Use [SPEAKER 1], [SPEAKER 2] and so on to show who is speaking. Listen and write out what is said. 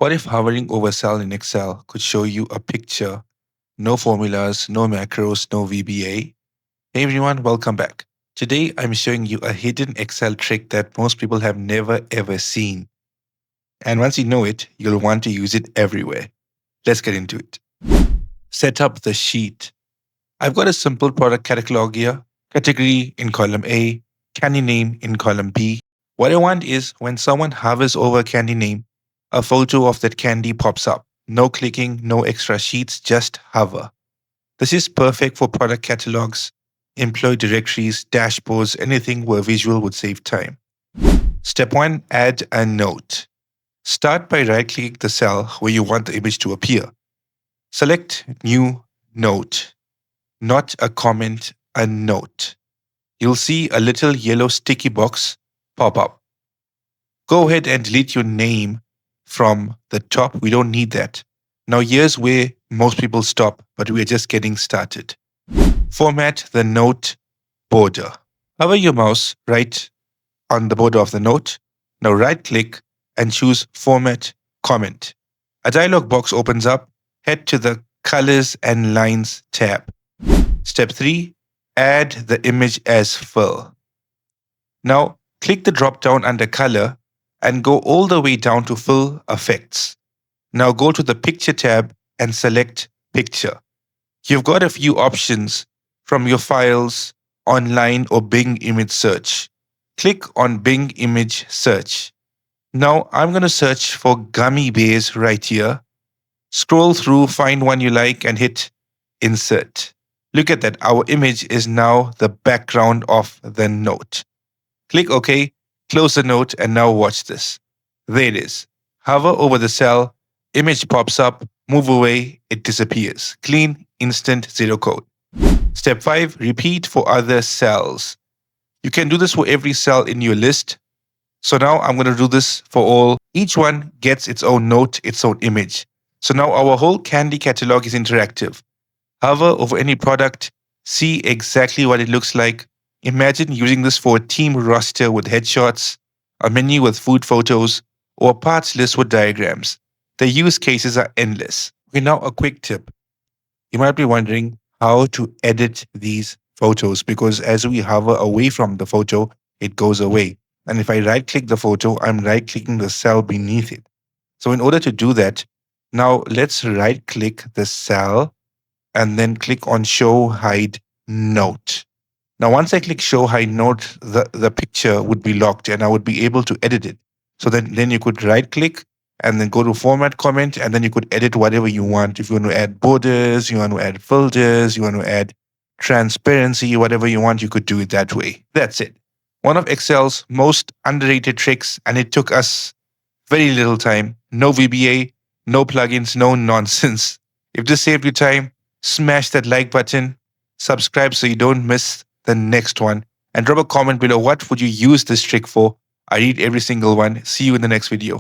[SPEAKER 1] What if hovering over a cell in Excel could show you a picture, no formulas, no macros, no VBA? Hey everyone, welcome back. Today I'm showing you a hidden Excel trick that most people have never ever seen. And once you know it, you'll want to use it everywhere. Let's get into it. Set up the sheet. I've got a simple product catalog here, category in column A, candy name in column B. What I want is when someone hovers over a candy name, a photo of that candy pops up. No clicking, no extra sheets, just hover. This is perfect for product catalogs, employee directories, dashboards, anything where visual would save time. Step 1, add a note. Start by right-clicking the cell where you want the image to appear. Select New Note. Not a comment, a note. You'll see a little yellow sticky box pop up. Go ahead and delete your name from the top. We don't need that. Now here's where most people stop, but we're just getting started. Format the note border. Hover your mouse right on the border of the note. Now right-click and choose Format Comment. A dialog box opens up. Head to the Colors and Lines tab. Step 3, add the image as fill. Now, click the drop-down under Color and go all the way down to Fill Effects. Now go to the Picture tab and select Picture. You've got a few options from your files, online or Bing image search. Click on Bing image search. Now I'm going to search for gummy bears right here. Scroll through, find one you like and hit Insert. Look at that, our image is now the background of the note. Click OK, close the note, and now watch this. There it is. Hover over the cell, image pops up, move away, it disappears. Clean, instant, zero code. Step 5, repeat for other cells. You can do this for every cell in your list. So now I'm going to do this for all. Each one gets its own note, its own image. So now our whole candy catalog is interactive. Hover over any product, see exactly what it looks like. Imagine using this for a team roster with headshots, a menu with food photos, or a parts list with diagrams. The use cases are endless. Okay, now a quick tip. You might be wondering how to edit these photos because as we hover away from the photo, it goes away. And if I right-click the photo, I'm right-clicking the cell beneath it. So in order to do that, now let's right-click the cell and then click on Show Hide Note. Now, once I click Show Hide Note, the picture would be locked and I would be able to edit it. So then you could right-click and then go to Format Comment, and then you could edit whatever you want. If you want to add borders, you want to add filters, you want to add transparency, whatever you want, you could do it that way. That's it. One of Excel's most underrated tricks, and it took us very little time. No VBA, no plugins, no nonsense. If this saved you time, smash that like button, subscribe so you don't miss the next one, and drop a comment below what would you use this trick for. I read every single one. See you in the next video.